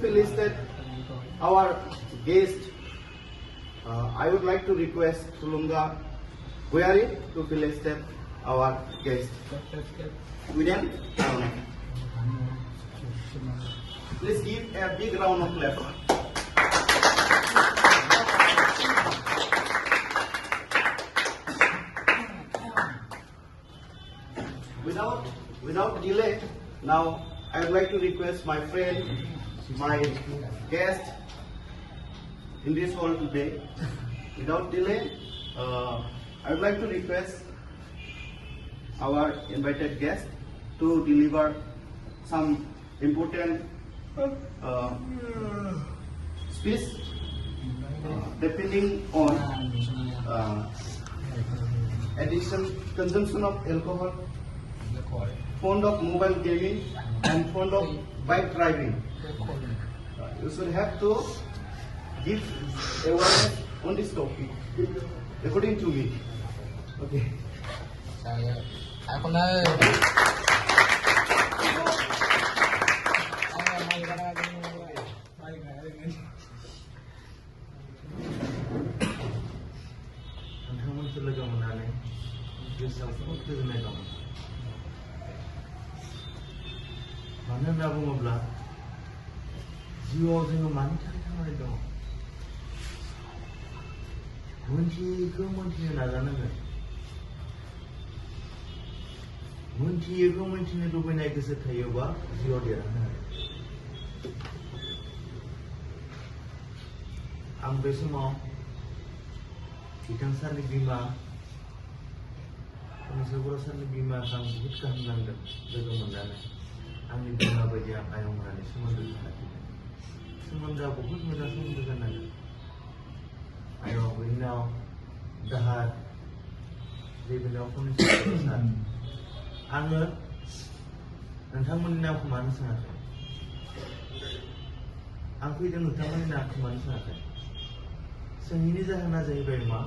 felicitate our guest, I would like to request Tulunga Guari to felicitate our guest. William, please give a big round of applause. Without delay, now I would like to request my friend, my guest in this hall today. Without delay, I would like to request our invited guest to deliver some important speech depending on consumption of alcohol, fond of mobile gaming, and fond of bike driving. You should have to give awareness on this topic, according to me. Okay. मानो होनना बुङोब्ला जिउआव जोङो मानि थाखाय थांनानै दङ मोनथियैखौ मोनथिनो नाजानांगोन मोनथियैखौ मोनथिनो लुबैनाय गोसो थायोबा जिउआव देरहानो हायो आं बे समाव बिथां सारनि बिमा कमिसर बर' सारनि बिमाखौ आं बहुद गाहाम नांदों लोगो मोननानै आंनि बिमा बायदि आं आयं होननानै सोमोन्दो लाखिदों सोमोन्दोआ बहुद मोजां सोमोन्दो जानांगोन आयं बिनाव दाहार बेनाव कमिसर सार आङो नोंथांमोननि नामखौ मानो सोङाखै आं फैदों नोंथांमोननि नामखौ मानो सोङाखै सोंनायनि जाहोना जाहैबाय मा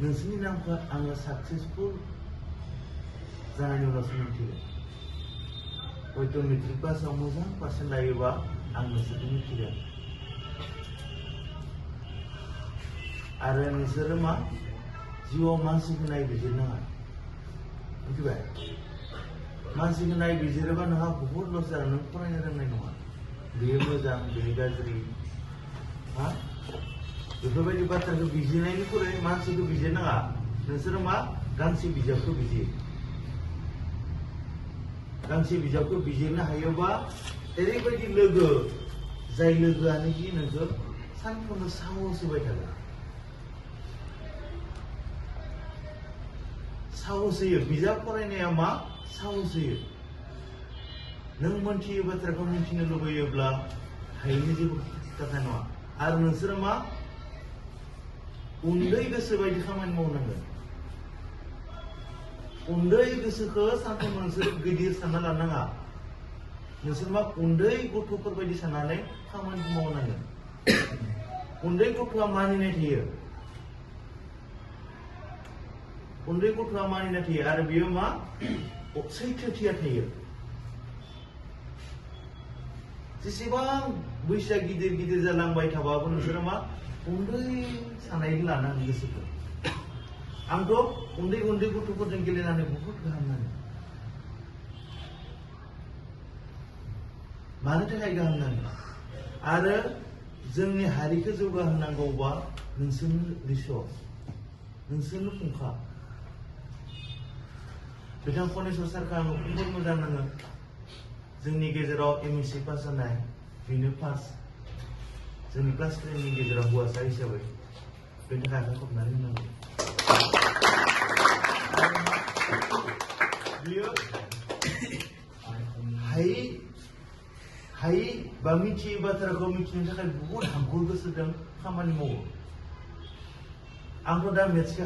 नोंसोरनि नामखौ आङो साक्सेसफुल जानायनि उनावसो मिथिगोन हयथ' मेट्रिक पासआव मोजां पार्सेन्ट लायोबा आं नोंसोरखौ मिथिगोन आरो नोंसोरो मा जिउआव मानसिखौ नायबिजिरनाङा मिथिबाय मानसिखौ नायबिजिरोबा नोंहा बहुद लस जागोन नों फरायनो रोंनाय नङा बेयो मोजां बेयो गाज्रि हा बेफोरबायदि बाथ्राखौ बिजिरनायनिख्रुइ मानसिखौ बिजिरनाङा नोंसोरो मा गांसे बिजाबखौ बिजिर गांसे बिजाबखौ बिजिरनो हायोबा ओरैबायदि लोगो जाय लोगोआनोखि नोंखौ सानफ्रोमबो साहस होबाय थागोन साहस होयो बिजाब फरायनाया मा साहस होयो नों मोनथियै बाथ्राखौ मिथिनो लुबैयोब्ला हायैनि जेबो खोथा नङा आरो नोंसोरो मा उन्दै गोसो बायदि खामानि मावनांगोन उन्दै गोसोखौ सानफ्रोमबो नोंसोर गिदिर सानना लानाङा नोंसोर मा उन्दै गथ'फोर बायदि साननानै खामानिखौ मावनांगोन उन्दै गथ'आ मानिनाय थायो उन्दै गथ'आ मानिनाय थायो आरो बियो मा सैथोथिया थायो जेसेबां बैसोआ गिदिर गिदिर जालांबाय थाबाबो नोंसोरो मा उन्दै साननायनि लानांगोन गोसोखौ आंथ' उन्दै उन्दै गथ'फोरजों गेलेनानै बहुद गाहाम नाङो मानो थाखाय गाहाम नाङो आरो जोंनि हारिखौ जौगाहोनांगौबा नोंसोरनो रिसर्स नोंसोरनो फुंखा बिथां कनेश्वर सारखौ आङो बहुद मोजां नाङो जोंनि गेजेराव एमएससी पास जानाय बेनो फार्स्ट जोंनि क्लास 10 नि गेजेराव हौवासा हिसाबै बेनि थाखाय आखाइ खबनानै होनांगौ बियो हायै बा मिथियै बाथ्राखौ मिथिनो थाखाय बहुद हांखुर गोसो दं खामानि मावो आंथ' दा मेथ्सखौ